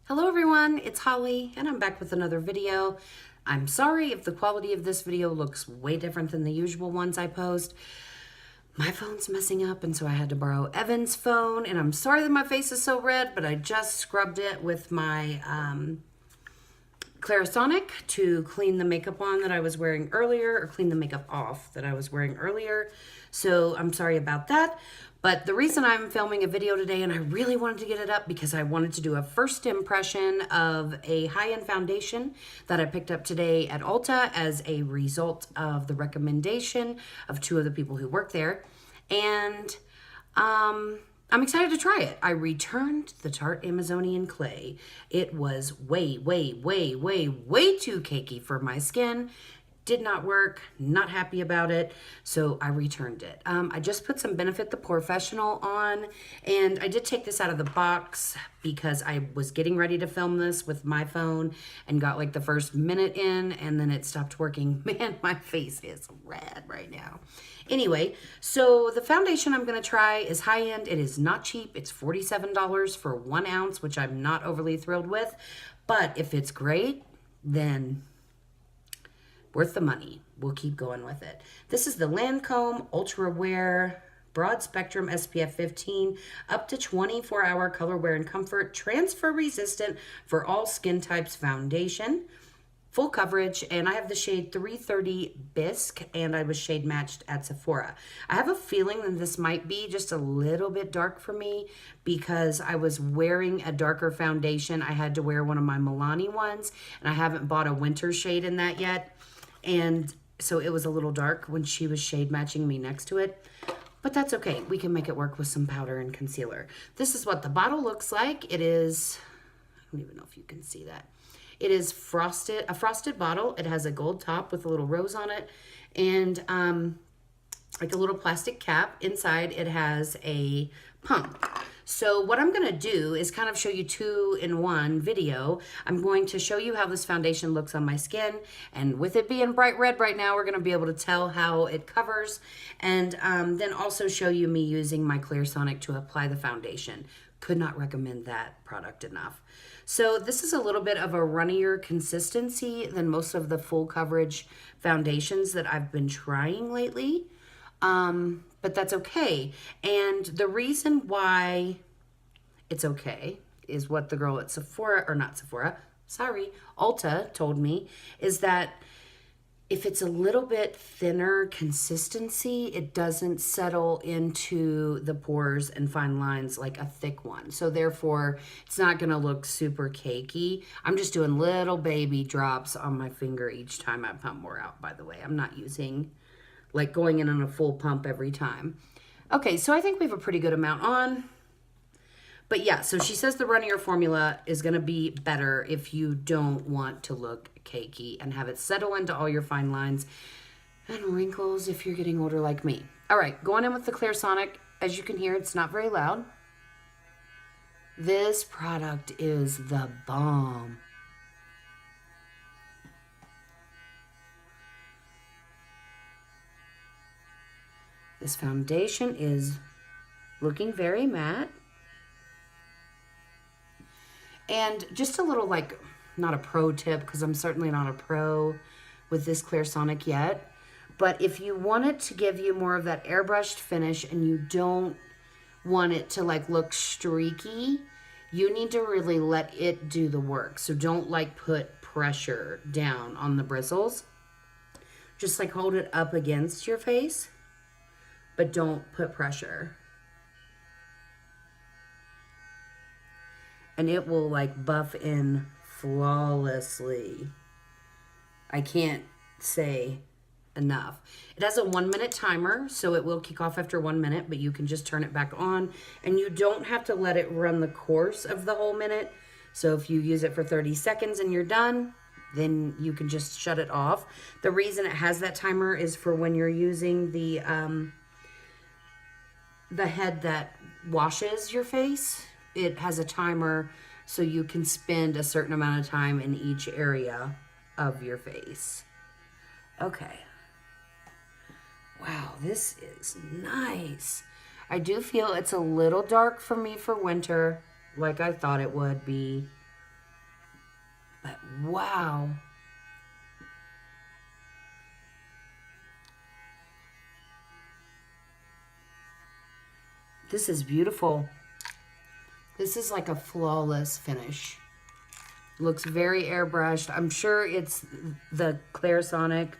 Hello everyone, it's Holly and I'm back with another video. I'm sorry if the quality of this video looks way different than the usual ones I post. My phone's messing up and so I had to borrow Evan's phone, and I'm sorry that my face is so red, but I just scrubbed it with my Clarisonic to clean the makeup on that I was wearing earlier, or clean the makeup off that I was wearing earlier. So I'm sorry about that. But the reason I'm filming a video today, and I really wanted to get it up because I wanted to do a first impression of a high-end foundation that I picked up today at Ulta as a result of the recommendation of two of the people who work there. And I'm excited to try it. I returned the Tarte Amazonian Clay. It was way too cakey for my skin. Did not work, not happy about it, so I returned it. I just put some Benefit the Professional on, and I did take this out of the box because I was getting ready to film this with my phone and got like the first minute in, and then it stopped working. Man, my face is red right now. Anyway, so the foundation I'm going to try is high-end. It is not cheap. It's $47 for 1 ounce, which I'm not overly thrilled with, but if it's great, then worth the money. We'll keep going with it. This is the Lancôme Ultra Wear Broad Spectrum SPF 15, up to 24-hour color wear and comfort, transfer resistant for all skin types foundation. Full coverage, and I have the shade 330 Bisque, and I was shade matched at Sephora. I have a feeling that this might be just a little bit dark for me because I was wearing a darker foundation. I had to wear one of my Milani ones, and I haven't bought a winter shade in that yet. And so it was a little dark when she was shade matching me next to it. But that's okay. We can make it work with some powder and concealer. This is what the bottle looks like. It is, I don't even know if you can see that. It is a frosted bottle. It has a gold top with a little rose on it. And like a little plastic cap. Inside it has a pump. So what I'm going to do is kind of show you 2-in-1 video. I'm going to show you how this foundation looks on my skin, and with it being bright red right now, we're going to be able to tell how it covers, and then also show you me using my Clarisonic to apply the foundation. Could not recommend that product enough. So this is a little bit of a runnier consistency than most of the full coverage foundations that I've been trying lately. But that's okay. And the reason why it's okay is what the girl at Sephora, or not Sephora, sorry, Ulta told me, is that if it's a little bit thinner consistency, it doesn't settle into the pores and fine lines like a thick one. So therefore, it's not going to look super cakey. I'm just doing little baby drops on my finger each time I pump more out, by the way. I'm not using, like, going in on a full pump every time. Okay, so I think we have a pretty good amount on. But yeah, so she says the runnier formula is going to be better if you don't want to look cakey and have it settle into all your fine lines and wrinkles if you're getting older like me. All right, going in with the Clarisonic. As you can hear, it's not very loud. This product is the bomb. This foundation is looking very matte. And just a little, like, not a pro tip, because I'm certainly not a pro with this Clarisonic yet. But if you want it to give you more of that airbrushed finish and you don't want it to, like, look streaky, you need to really let it do the work. So don't, like, put pressure down on the bristles. Just, like, hold it up against your face, but don't put pressure. And it will, like, buff in flawlessly. I can't say enough. It has a 1-minute timer, so it will kick off after 1 minute, but you can just turn it back on, and you don't have to let it run the course of the whole minute. So if you use it for 30 seconds and you're done, then you can just shut it off. The reason it has that timer is for when you're using the head that washes your face. It has a timer so you can spend a certain amount of time in each area of your face. Okay. Wow, this is nice. I do feel it's a little dark for me for winter, like I thought it would be. But wow. This is beautiful. This is like a flawless finish. Looks very airbrushed. I'm sure it's the Clarisonic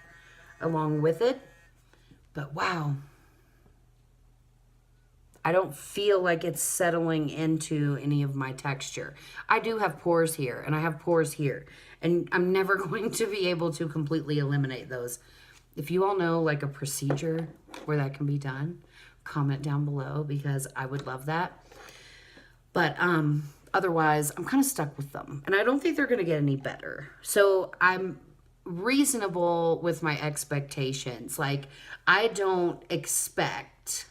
along with it. But wow. I don't feel like it's settling into any of my texture. I do have pores here, and I have pores here. And I'm never going to be able to completely eliminate those. If you all know like a procedure where that can be done, comment down below because I would love that. But otherwise, I'm kind of stuck with them. And I don't think they're going to get any better. So I'm reasonable with my expectations. Like, I don't expect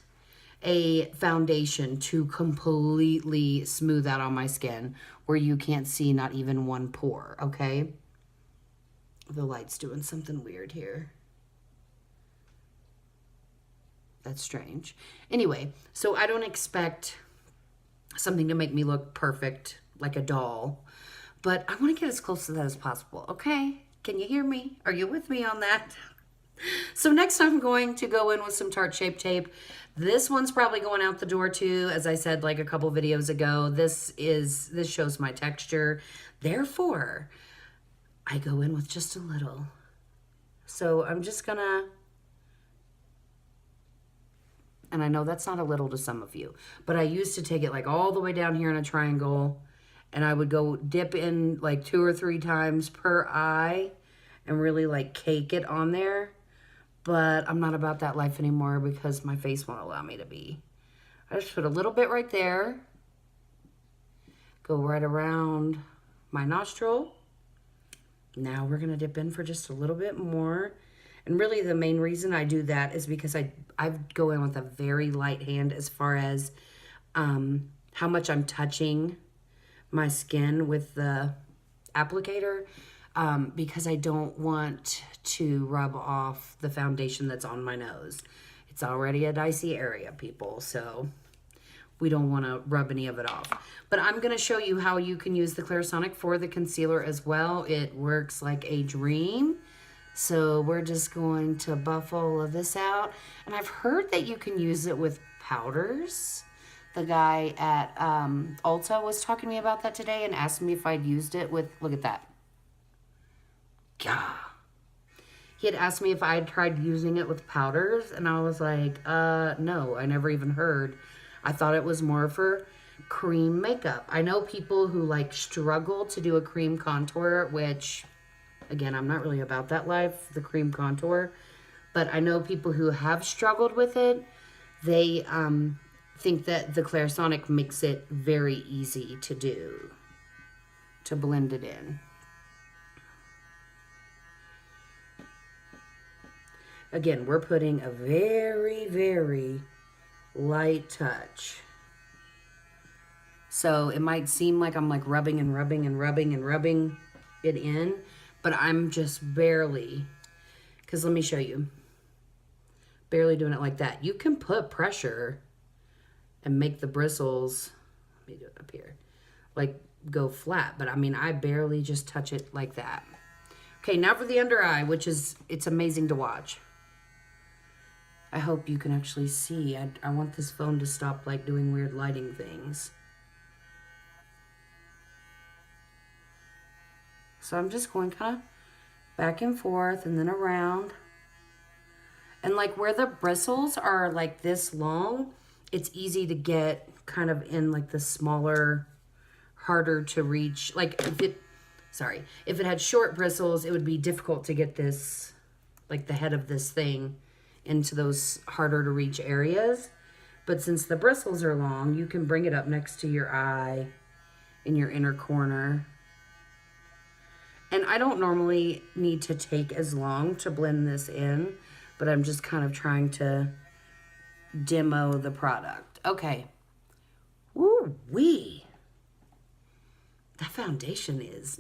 a foundation to completely smooth out on my skin where you can't see not even one pore, okay? The light's doing something weird here. That's strange. Anyway, so I don't expect something to make me look perfect like a doll, but I want to get as close to that as possible, okay? Can you hear me? Are you with me on that? So next I'm going to go in with some Tarte Shape Tape. This one's probably going out the door too, as I said like a couple videos ago. This shows my texture. Therefore, I go in with just a little. So I'm just gonna, and I know that's not a little to some of you, but I used to take it like all the way down here in a triangle, and I would go dip in like 2 or 3 times per eye and really like cake it on there. But I'm not about that life anymore because my face won't allow me to be. I just put a little bit right there. Go right around my nostril. Now we're gonna dip in for just a little bit more. And really the main reason I do that is because I go in with a very light hand as far as how much I'm touching my skin with the applicator. Because I don't want to rub off the foundation that's on my nose. It's already a dicey area, people, so we don't want to rub any of it off. But I'm going to show you how you can use the Clarisonic for the concealer as well. It works like a dream. So we're just going to buff all of this out. And I've heard that you can use it with powders. The guy at Ulta was talking to me about that today and asked me if I'd used it with, look at that. Yeah. He had asked me if I had tried using it with powders, and I was like, no, I never even heard. I thought it was more for cream makeup. I know people who like struggle to do a cream contour, which, again, I'm not really about that life, the cream contour, but I know people who have struggled with it. They think that the Clarisonic makes it very easy to do, to blend it in. Again, we're putting a very, very light touch. So it might seem like I'm like rubbing and rubbing and rubbing and rubbing it in, but I'm just barely, because let me show you, barely doing it like that. You can put pressure and make the bristles, let me do it up here, like go flat, but I mean, I barely just touch it like that. Okay, now for the under eye, which is, it's amazing to watch. I hope you can actually see. I want this phone to stop like doing weird lighting things. So I'm just going kind of back and forth and then around. And like where the bristles are like this long, it's easy to get kind of in like the smaller, harder to reach. Like if it had short bristles, it would be difficult to get this, like the head of this thing, into those harder to reach areas. But since the bristles are long, you can bring it up next to your eye in your inner corner. And I don't normally need to take as long to blend this in, but I'm just kind of trying to demo the product. Okay. Woo-wee. That foundation is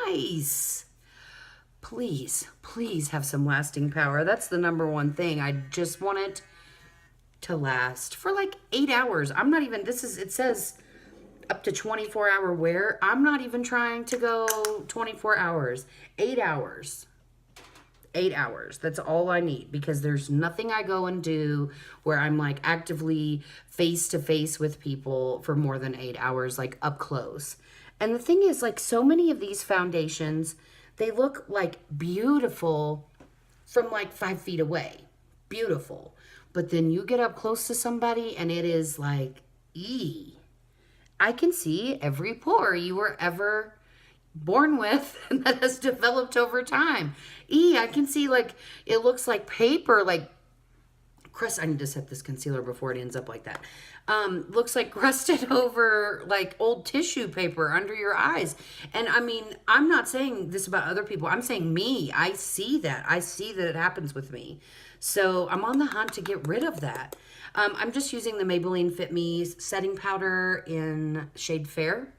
nice. Please, please have some lasting power. That's the #1 thing. I just want it to last for like 8 hours. I'm not even, it says up to 24-hour wear. I'm not even trying to go 24 hours, 8 hours. 8 hours. That's all I need, because there's nothing I go and do where I'm like actively face to face with people for more than 8 hours, like up close. And the thing is, like, so many of these foundations, they look like beautiful from like 5 feet away. Beautiful. But then you get up close to somebody and it is like, ee. I can see every pore you were ever born with that has developed over time. I can see, like, it looks like paper, like crust. I need to set this concealer before it ends up like that. Looks like crusted over like old tissue paper under your eyes. And I mean, I'm not saying this about other people. I'm saying me. I see that. I see that it happens with me. So I'm on the hunt to get rid of that. I'm just using the Maybelline Fit Me setting powder in shade Fair.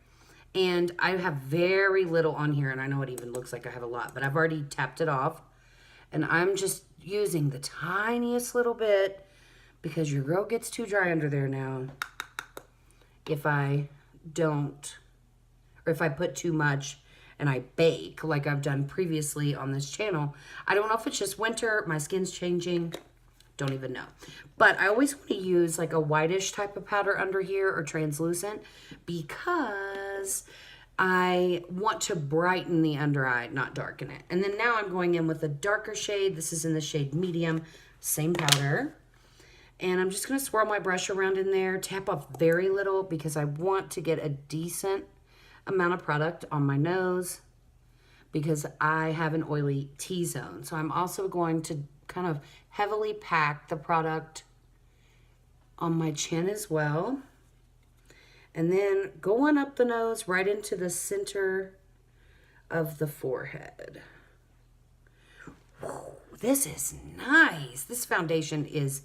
And I have very little on here, and I know it even looks like I have a lot, but I've already tapped it off. And I'm just using the tiniest little bit, because your girl gets too dry under there now if I don't, or if I put too much and I bake like I've done previously on this channel. I don't know if it's just winter, my skin's changing, don't even know. But I always want to use like a whitish type of powder under here, or translucent, because I want to brighten the under eye, not darken it. And then now I'm going in with a darker shade. This is in the shade Medium, same powder. And I'm just going to swirl my brush around in there, tap off very little, because I want to get a decent amount of product on my nose, because I have an oily T-zone. So I'm also going to kind of heavily pack the product on my chin as well. And then going up the nose right into the center of the forehead. Whew, this is nice. This foundation is,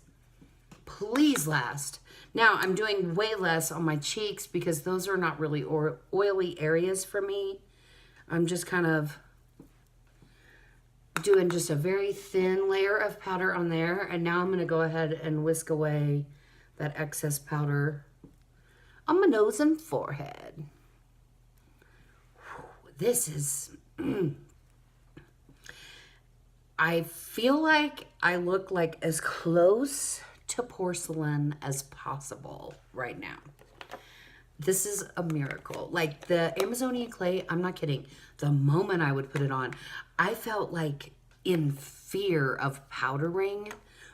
please last. Now I'm doing way less on my cheeks, because those are not really oily areas for me. I'm just kind of doing just a very thin layer of powder on there. And now I'm going to go ahead and whisk away that excess powder on my nose and forehead. Whew, this is, I feel like I look like as close to porcelain as possible right now. This is a miracle. Like the Amazonian clay, I'm not kidding. The moment I would put it on, I felt like in fear of powdering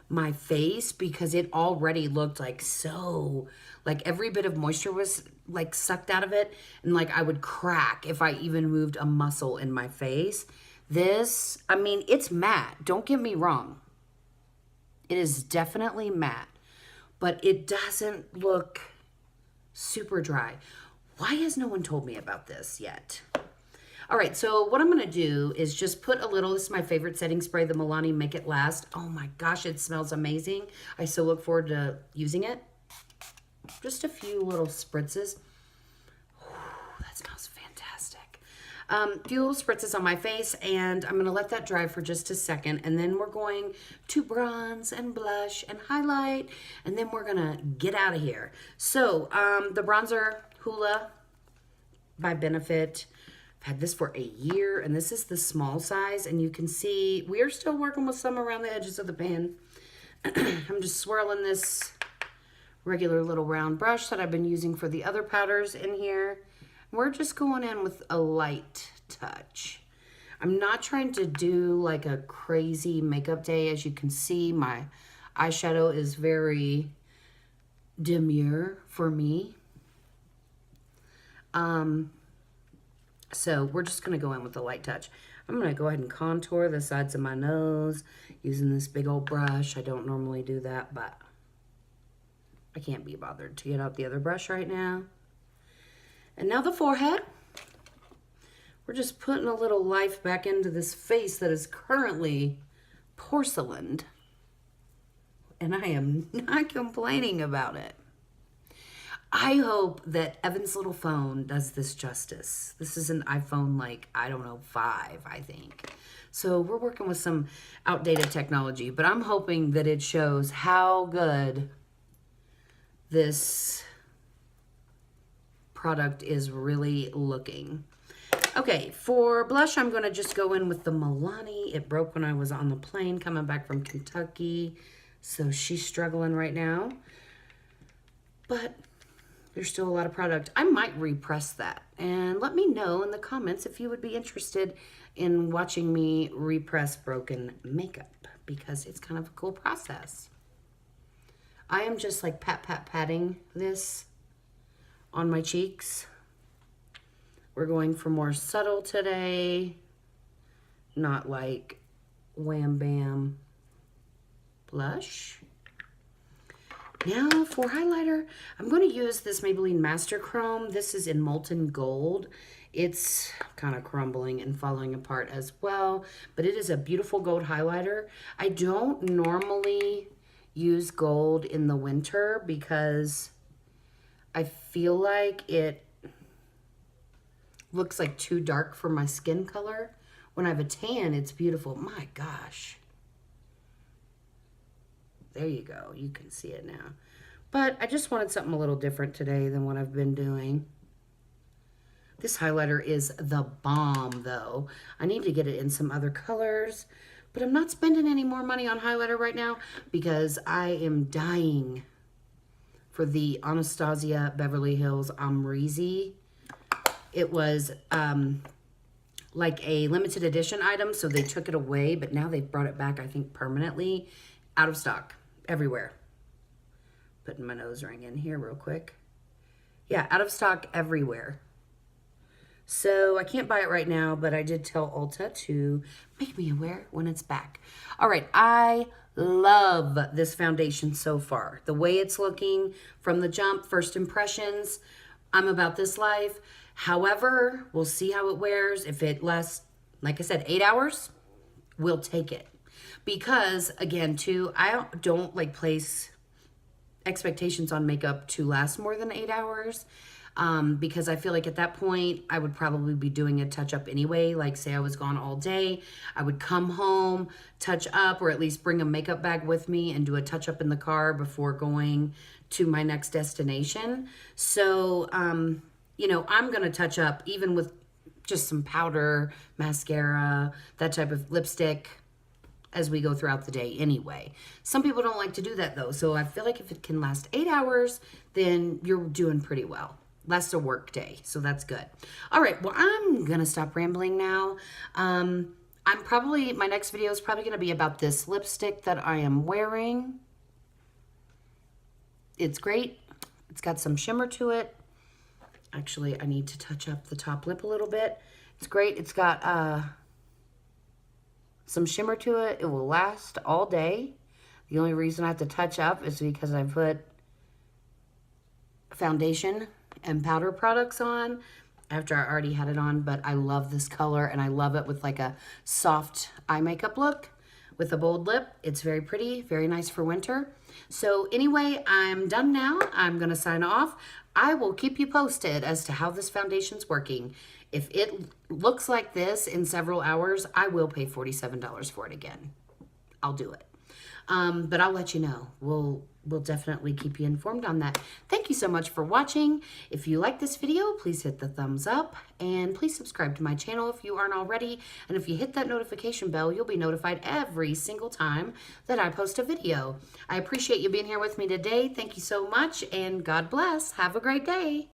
my face, because it already looked like so, like every bit of moisture was like sucked out of it, and like I would crack if I even moved a muscle in my face. This, I mean, it's matte. Don't get me wrong. It is definitely matte, but it doesn't look super dry. Why has no one told me about this yet? All right, so what I'm gonna do is just put a little, this is my favorite setting spray, the Milani Make It Last. Oh my gosh, it smells amazing. I so look forward to using it. Just a few little spritzes. Ooh, that smells fantastic. A few little spritzes on my face, and I'm gonna let that dry for just a second, and then we're going to bronze and blush and highlight, and then we're gonna get out of here. So the bronzer, Hoola by Benefit. I've had this for a year, and this is the small size, and you can see we are still working with some around the edges of the pan. I'm just swirling this regular little round brush that I've been using for the other powders in here. We're just going in with a light touch. I'm not trying to do like a crazy makeup day. As you can see, my eyeshadow is very demure for me. So we're just going to go in with a light touch. I'm going to go ahead and contour the sides of my nose using this big old brush. I don't normally do that, but I can't be bothered to get out the other brush right now. And now the forehead. We're just putting a little life back into this face that is currently porcelained. And I am not complaining about it. I hope that Evan's little phone does this justice. This is an iPhone, like, I don't know, 5, I think. So we're working with some outdated technology, but I'm hoping that it shows how good this product is really looking. Okay, for blush, I'm going to just go in with the Milani. It broke when I was on the plane coming back from Kentucky, so she's struggling right now. But there's still a lot of product. I might repress that. And let me know in the comments if you would be interested in watching me repress broken makeup, because it's kind of a cool process. I am just like patting this on my cheeks. We're going for more subtle today, not like wham bam blush. Now for highlighter, I'm going to use this Maybelline Master Chrome. This is in Molten Gold. It's kind of crumbling and falling apart as well, but it is a beautiful gold highlighter. I don't normally use gold in the winter because I feel like it looks like too dark for my skin color. When I have a tan, it's beautiful. My gosh. There you go. You can see it now. But I just wanted something a little different today than what I've been doing. This highlighter is the bomb, though. I need to get it in some other colors, but I'm not spending any more money on highlighter right now because I am dying for the Anastasia Beverly Hills Amrezy. It was like a limited edition item, so they took it away, but now they've brought it back, I think, permanently. Out of stock everywhere. Putting my nose ring in here real quick. Yeah, out of stock everywhere. So I can't buy it right now, but I did tell Ulta to make me aware when it's back. All right, I love this foundation so far. The way it's looking from the jump, first impressions, I'm about this life. However, we'll see how it wears. If it lasts, like I said, 8 hours, we'll take it. Because, again, too, I don't like place expectations on makeup to last more than 8 hours. Because I feel like at that point, I would probably be doing a touch-up anyway. Like, say I was gone all day, I would come home, touch up, or at least bring a makeup bag with me and do a touch-up in the car before going to my next destination. So, you know, I'm going to touch up even with just some powder, mascara, that type of lipstick as we go throughout the day anyway. Some people don't like to do that, though. So I feel like if it can last 8 hours, then you're doing pretty well. Less a work day, so that's good. All right, well, I'm gonna stop rambling now. My next video is probably gonna be about this lipstick that I am wearing. It's great. It's got some shimmer to it. Actually, I need to touch up the top lip a little bit. It's great. It's got some shimmer to it. It will last all day. The only reason I have to touch up is because I put foundation and powder products on after I already had it on, but I love this color and I love it with like a soft eye makeup look with a bold lip. It's very pretty, very nice for winter. So anyway, I'm done now. I'm gonna sign off. I will keep you posted as to how this foundation's working. If it looks like this in several hours, I will pay $47 for it again. I'll do it. But I'll let you know. We'll definitely keep you informed on that. Thank you so much for watching. If you like this video, please hit the thumbs up and please subscribe to my channel if you aren't already. And if you hit that notification bell, you'll be notified every single time that I post a video. I appreciate you being here with me today. Thank you so much and God bless. Have a great day.